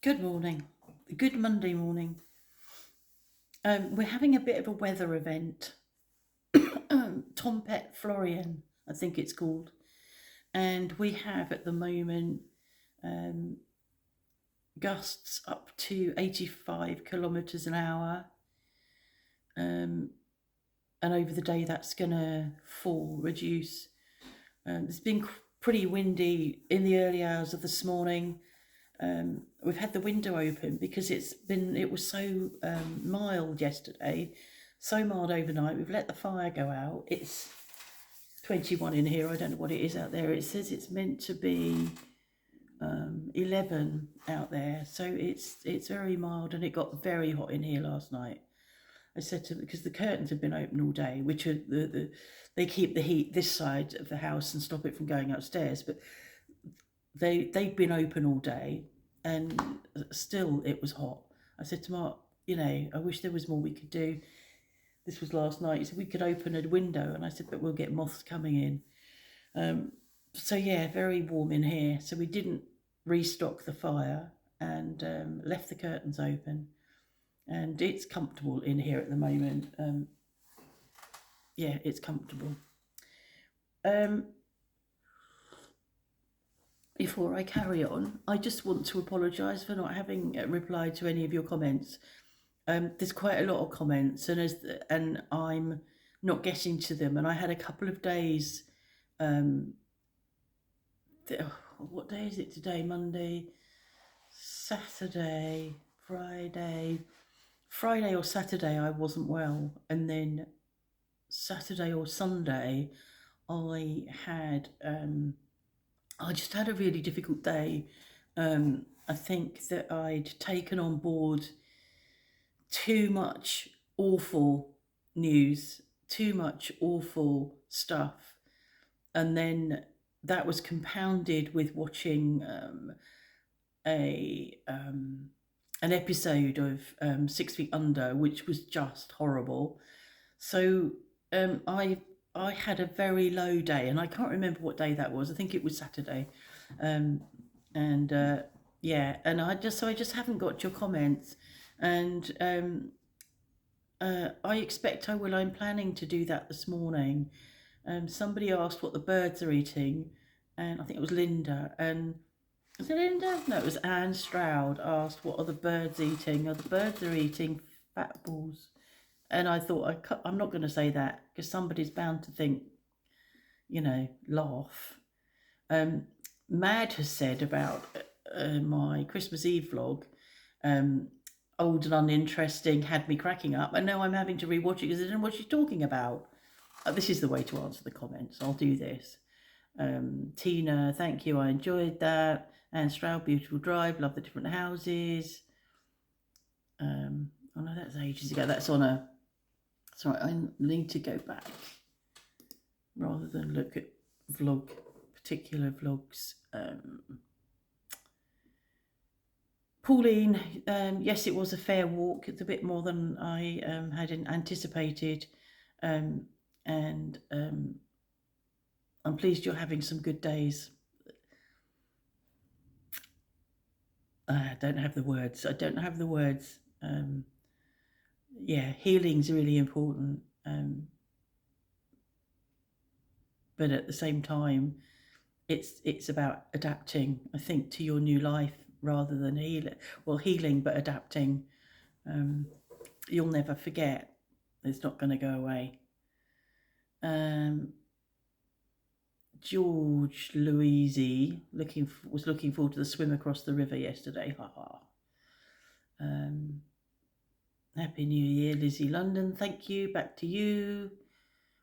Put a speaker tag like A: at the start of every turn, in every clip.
A: Good morning. Good Monday morning. We're having a bit of a weather event. Tompet Florian, I think it's called. And we have at the moment um, gusts up to 85 kilometres an hour. And over the day, that's going to reduce. It's been pretty windy in the early hours of this morning. We've had the window open because it was so mild yesterday, so mild overnight. We've let the fire go out. It's 21 in here. I don't know what it is out there. It says it's meant to be 11 out there, so it's very mild, and it got very hot in here last night. I said to them, because the curtains have been open all day, which are they keep the heat this side of the house and stop it from going upstairs, but they've been open all day and still it was hot. I said to Mark, I wish there was more we could do. This was last night. He said we could open a window, and I said, but we'll get moths coming in. So yeah, very warm in here. So we didn't restock the fire and left the curtains open, and it's comfortable in here at the moment. Yeah, it's comfortable. Before I carry on, I just want to apologise for not having replied to any of your comments. There's quite a lot of comments, and I'm not getting to them. And I had a couple of days. What day is it today? Monday, Saturday, Friday or Saturday I wasn't well, and then Saturday or Sunday I just had a really difficult day. I think that I'd taken on board too much awful news, too much awful stuff, and then that was compounded with watching an episode of 6 Feet Under, which was just horrible. So I had a very low day, and I can't remember what day that was. I think it was Saturday, and yeah, and I just haven't got your comments, and I expect I will. I'm planning to do that this morning. Somebody asked what the birds are eating, and I think it was Linda. And was it Linda? No, it was Anne Stroud asked, "What are the birds eating?" Oh, the birds are eating fat balls. And I thought, I'm not going to say that because somebody's bound to think, laugh. Mad has said about my Christmas Eve vlog, old and uninteresting, had me cracking up. And now I'm having to rewatch it because I don't know what she's talking about. This is the way to answer the comments. I'll do this. Tina, thank you. I enjoyed that. Anne Stroud, beautiful drive. Love the different houses. Oh no, that's ages ago. That's on a... Sorry, I need to go back rather than look at particular vlogs. Pauline, yes, it was a fair walk. It's a bit more than I had anticipated. And I'm pleased you're having some good days. I don't have the words. Yeah, healing's really important. But at the same time, it's about adapting, I think, to your new life rather than healing, but adapting. You'll never forget. It's not going to go away. George Louisi was looking forward to the swim across the river yesterday. Ha ha. Happy New Year, Lizzie London. Thank you. Back to you.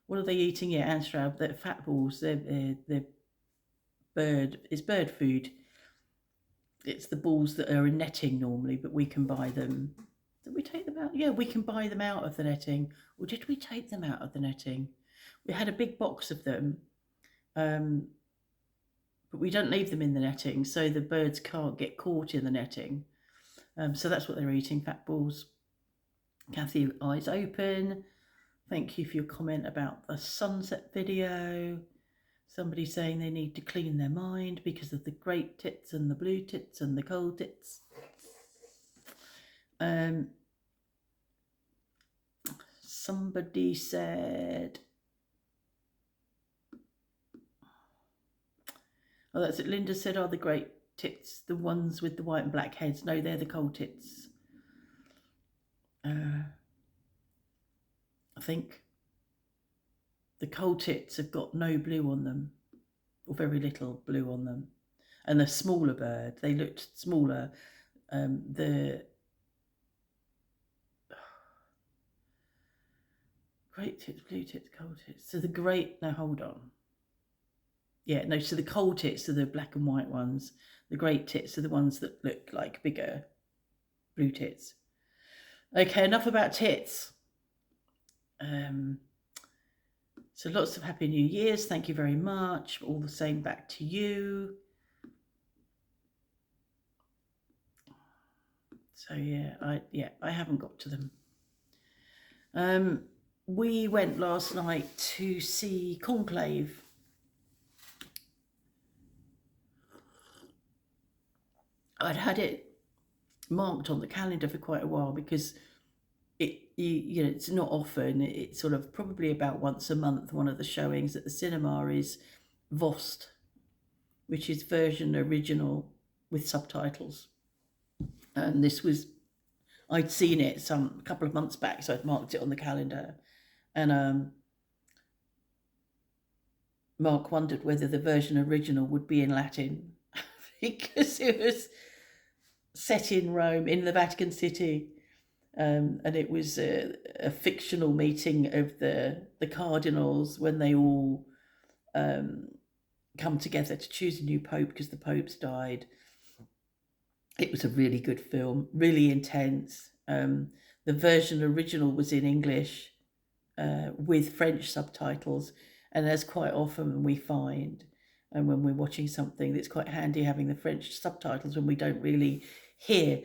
A: What are they eating? Yeah, Anne Stroud. They're fat balls. They're bird food. It's the balls that are in netting normally, but we can buy them. Did we take them out? Yeah, we can buy them out of the netting. Or did we take them out of the netting? We had a big box of them, but we don't leave them in the netting, so the birds can't get caught in the netting. So that's what they're eating, fat balls. Kathy, eyes open. Thank you for your comment about the sunset video. Somebody saying they need to clean their mind because of the great tits and the blue tits and the cold tits. Um, somebody said, oh, that's it. Linda said, are the great tits the ones with the white and black heads? No, they're the coal tits. I think the coal tits have got no blue on them, or very little blue on them. And the smaller bird, they looked smaller. The great tits, blue tits, coal tits. So the great, now hold on. Yeah, no, so the coal tits are the black and white ones. The great tits are the ones that look like bigger blue tits. Okay, enough about tits. So lots of Happy New Year's. Thank you very much. All the same back to you. So I haven't got to them. We went last night to see Conclave. I'd had it marked on the calendar for quite a while because it's not often. It's sort of probably about once a month. One of the showings at the cinema is Vost, which is version original with subtitles. And this was, I'd seen it a couple of months back, so I'd marked it on the calendar. And Mark wondered whether the version original would be in Latin because it was set in Rome, in the Vatican City. And it was a fictional meeting of the cardinals when they all come together to choose a new pope because the pope's died. It was a really good film, really intense. The version original was in English with French subtitles, and as quite often we find, and when we're watching something, that's quite handy having the French subtitles when we don't really hear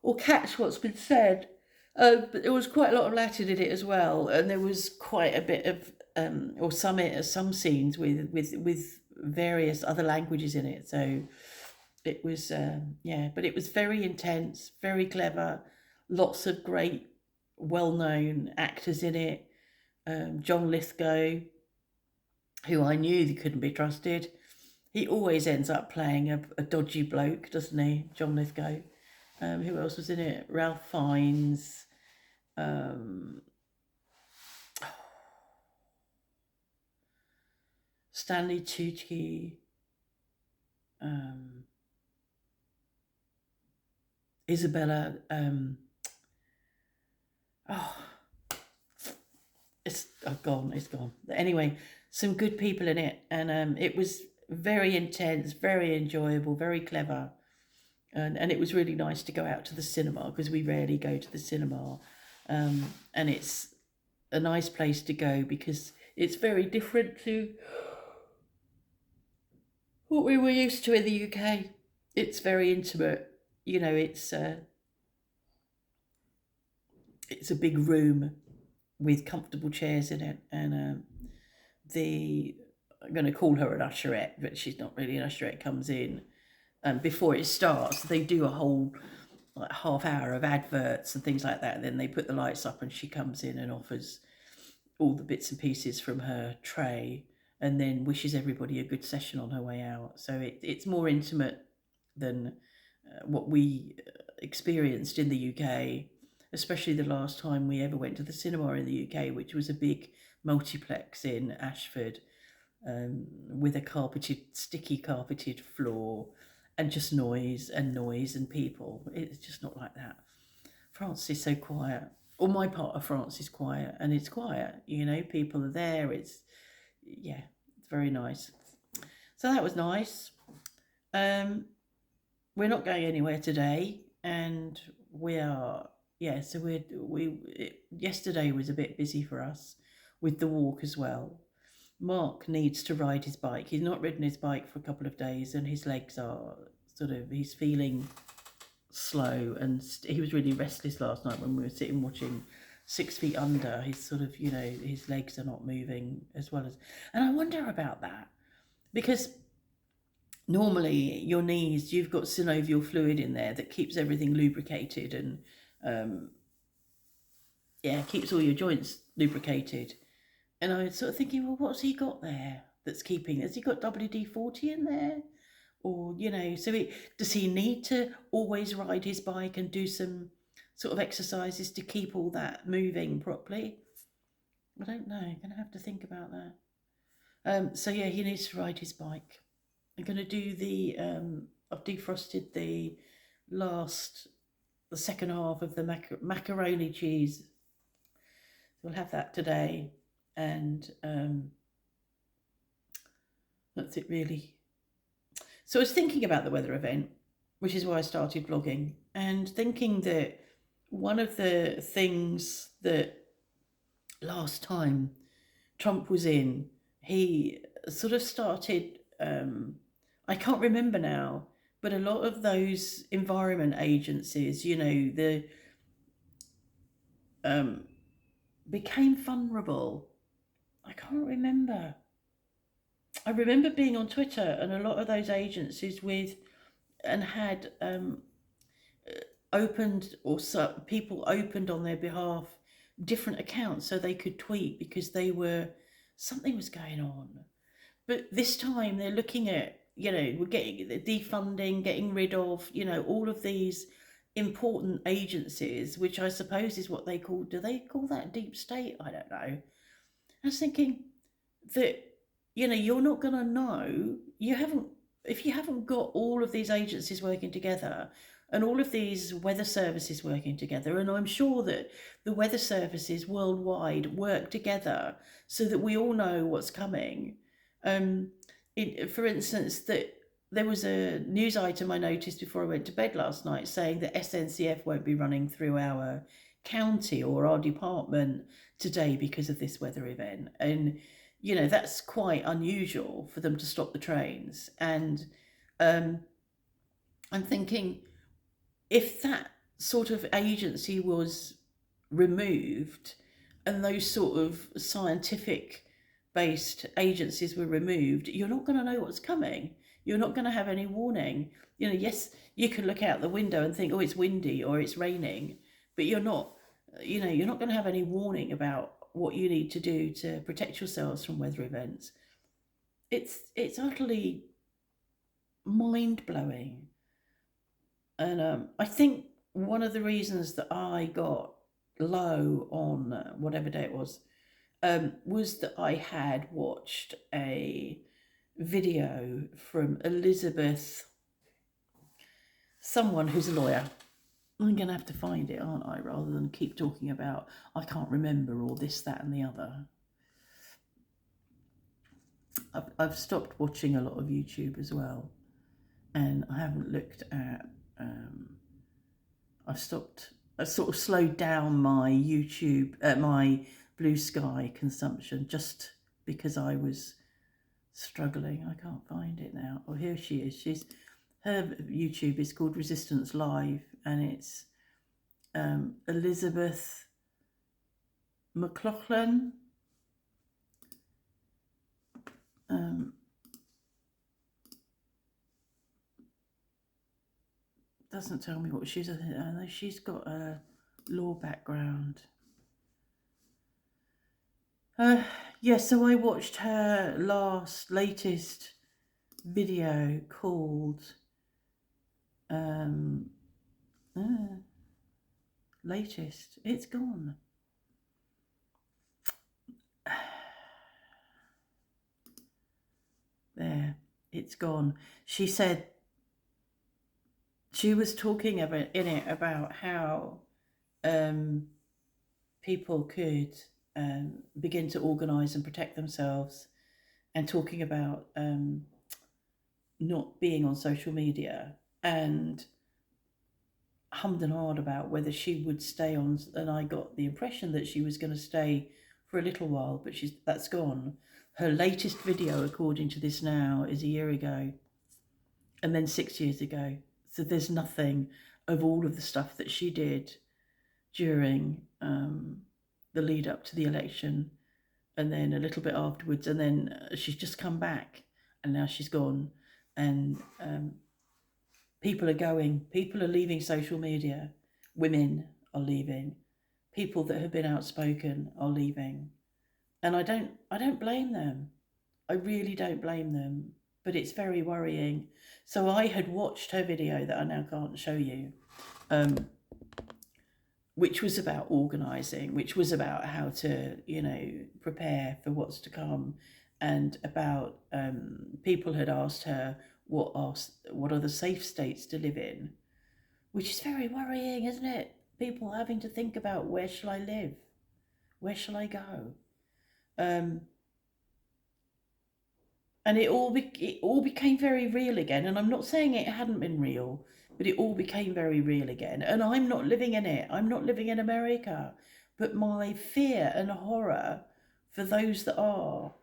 A: or catch what's been said. But there was quite a lot of Latin in it as well, and there was quite a bit of some scenes with various other languages in it. So it was but it was very intense, very clever, lots of great well-known actors in it. John Lithgow, who I knew couldn't be trusted. He always ends up playing a dodgy bloke, doesn't he, John Lithgow? Who else was in it? Ralph Fiennes. Stanley Tucci. Isabella. It's gone. It's gone. Anyway, some good people in it, and it was very intense, very enjoyable, very clever, and it was really nice to go out to the cinema because we rarely go to the cinema, and it's a nice place to go because it's very different to what we were used to in the UK. It's very intimate. It's a big room with comfortable chairs in it, and I'm going to call her an usherette, but she's not really an usherette, comes in, and before it starts, they do a whole half hour of adverts and things like that. And then they put the lights up, and she comes in and offers all the bits and pieces from her tray, and then wishes everybody a good session on her way out. So it's more intimate than what we experienced in the UK, especially the last time we ever went to the cinema in the UK, which was a big multiplex in Ashford, with a sticky carpeted floor, and just noise and people. It's just not like that. France is so quiet. Or my part of France is quiet, and it's quiet. People are there. It's very nice. So that was nice. We're not going anywhere today, and we are. Yeah, so yesterday was a bit busy for us with the walk as well. Mark needs to ride his bike. He's not ridden his bike for a couple of days, and his legs are he's feeling slow, and he was really restless last night when we were sitting watching 6 Feet Under. He's his legs are not moving as well as, and I wonder about that because normally your knees, you've got synovial fluid in there that keeps everything lubricated, and yeah, keeps all your joints lubricated. And I was sort of thinking, well, what's he got there that's keeping? Has he got WD-40 in there? Or, so does he need to always ride his bike and do some sort of exercises to keep all that moving properly? I don't know. I'm going to have to think about that. So yeah, he needs to ride his bike. I'm going to do I've defrosted the second half of the macaroni cheese. We'll have that today, and that's it really. So I was thinking about the weather event, which is why I started vlogging, and thinking that one of the things that last time Trump was in, he sort of started, I can't remember now, but a lot of those environment agencies, became vulnerable. I can't remember. I remember being on Twitter and a lot of those agencies had opened, or people opened on their behalf different accounts so they could tweet because something was going on. But this time they're looking at, we're getting the defunding, getting rid of, all of these important agencies, which I suppose is what do they call that deep state? I don't know. I was thinking that, you're not going to know, if you haven't got all of these agencies working together and all of these weather services working together, and I'm sure that the weather services worldwide work together so that we all know what's coming. For instance, that there was a news item I noticed before I went to bed last night saying that SNCF won't be running through our county or our department today because of this weather event. And, that's quite unusual for them to stop the trains. And I'm thinking, if that sort of agency was removed and those sort of scientific based agencies were removed, you're not going to know what's coming. You're not going to have any warning. Yes, you can look out the window and think, oh, it's windy or it's raining, but you're not going to have any warning about what you need to do to protect yourselves from weather events. It's utterly mind-blowing. And I think one of the reasons that I got low on whatever day it was that I had watched a video from Elizabeth, someone who's a lawyer. I'm going to have to find it, aren't I, rather than keep talking about I can't remember or this, that and the other. I've stopped watching a lot of YouTube as well, and I haven't looked at I've sort of slowed down my YouTube, my Blue Sky consumption, just because I was struggling. I can't find it now. Oh, here she is. Her YouTube is called Resistance Live, and it's Elizabeth McLaughlin. Doesn't tell me what she's. I know she's got a law background. Yeah, so I watched her latest video called latest. It's gone. There, it's gone. She said she was talking about how people could begin to organise and protect themselves, and talking about not being on social media, and hummed and hawed about whether she would stay on, and I got the impression that she was going to stay for a little while, but that's gone. Her latest video, according to this now, is a year ago, and then 6 years ago. So there's nothing of all of the stuff that she did during the lead up to the election, and then a little bit afterwards, and then she's just come back, and now she's gone, and people are leaving social media. Women are leaving. People that have been outspoken are leaving. And I don't blame them. I really don't blame them. But it's very worrying. So I had watched her video that I now can't show you, um, which was about organising, which was about how to, prepare for what's to come, and about people had asked her what are the safe states to live in, which is very worrying, isn't it? People having to think about, where shall I live? Where shall I go? Um, and it all became very real again. And I'm not saying it hadn't been real, but it all became very real again. And I'm not living in it. I'm not living in America, but my fear and horror for those that are,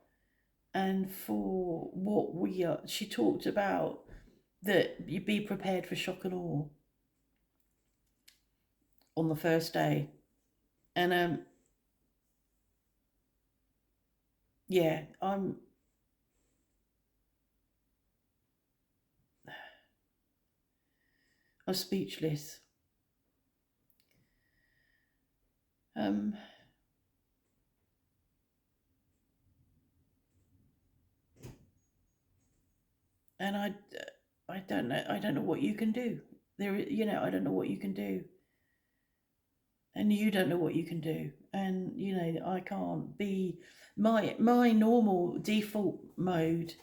A: and for what we are. She talked about that you be prepared for shock and awe on the first day, and yeah, I'm speechless. Um, and I don't know. I don't know what you can do. I don't know what you can do, and you don't know what you can do. And I can't be my normal default mode,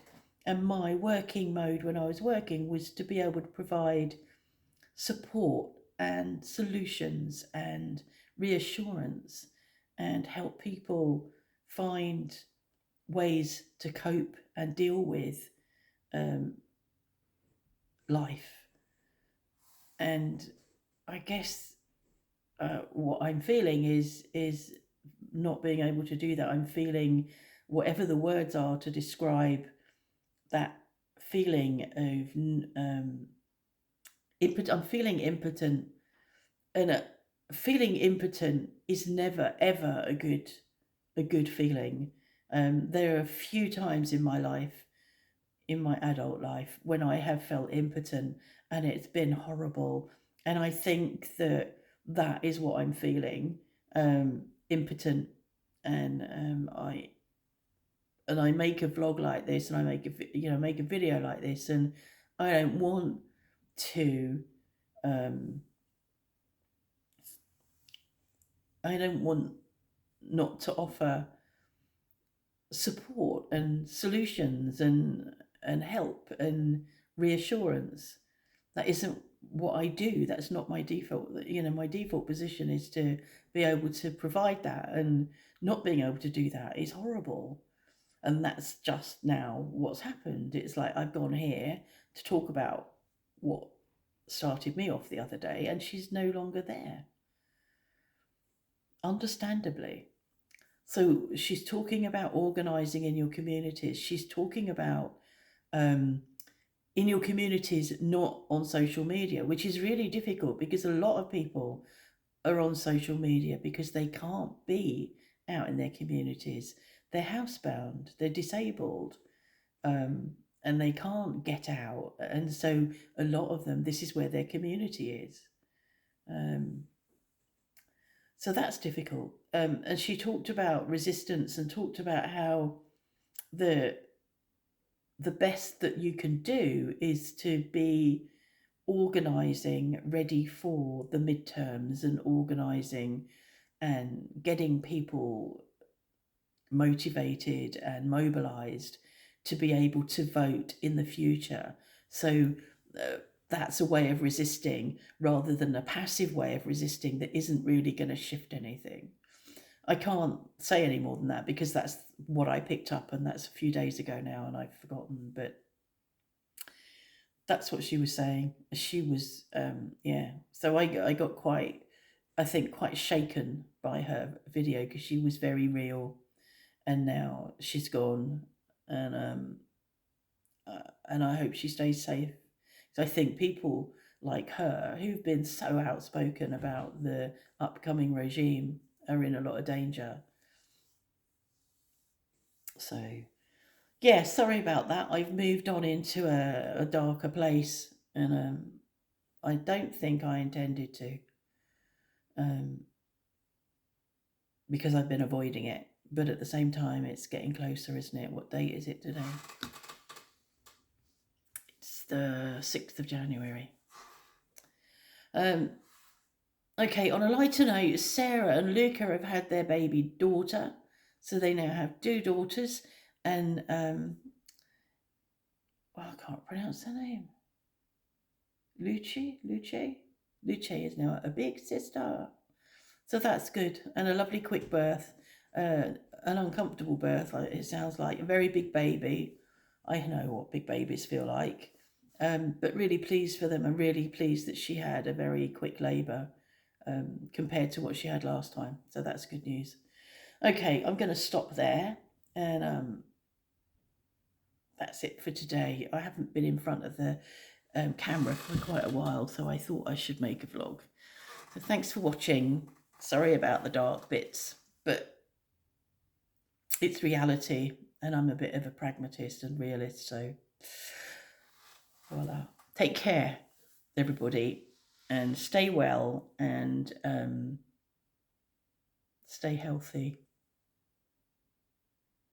A: and my working mode when I was working was to be able to provide support and solutions and reassurance and help people find ways to cope and deal with um, life. And I guess what I'm feeling is not being able to do that. I'm feeling whatever the words are to describe that feeling of I'm feeling impotent, and feeling impotent is never ever a good feeling. There are a few times in my life, in my adult life, when I have felt impotent, and it's been horrible. And I think that that is what I'm feeling, impotent. And I make a vlog like this, and I make a video like this, and I don't want to. Um, I don't want not to offer support and solutions and help and reassurance. That isn't what I do. That's not my default. My default position is to be able to provide that, and not being able to do that is horrible. And that's just now what's happened. It's like I've gone here to talk about what started me off the other day, and she's no longer there, understandably. So she's talking about organising in your communities. She's talking about um, in your communities, not on social media, which is really difficult because a lot of people are on social media because they can't be out in their communities. They're housebound, they're disabled, um, and they can't get out. And so a lot of them, this is where their community is. Um, so that's difficult. And she talked about resistance, and talked about how the the best that you can do is to be organising ready for the midterms, and organising and getting people motivated and mobilised to be able to vote in the future. So that's a way of resisting, rather than a passive way of resisting that isn't really going to shift anything. I can't say any more than that because that's what I picked up, and that's a few days ago now, and I've forgotten. But that's what she was saying. She was, yeah. So I got quite, I think, quite shaken by her video, because she was very real, and now she's gone, and I hope she stays safe. So I think people like her, who've been so outspoken about the upcoming regime, are in a lot of danger. So yeah, sorry about that. I've moved on into a darker place, and I don't think I intended to. because I've been avoiding it. But at the same time, it's getting closer, isn't it? What date is it today? It's the 6th of January. Okay, on a lighter note, Sarah and Luca have had their baby daughter. So they now have 2 daughters. And, I can't pronounce her name. Luce is now a big sister. So that's good. And a lovely quick birth. An uncomfortable birth. It sounds like a very big baby. I know what big babies feel like. But really pleased for them, and really pleased that she had a very quick labour compared to what she had last time. So that's good news. Okay, I'm going to stop there, and that's it for today. I haven't been in front of the camera for quite a while, so I thought I should make a vlog. So thanks for watching. Sorry about the dark bits, but it's reality, and I'm a bit of a pragmatist and realist, so voila. Take care, everybody, and stay well, and stay healthy.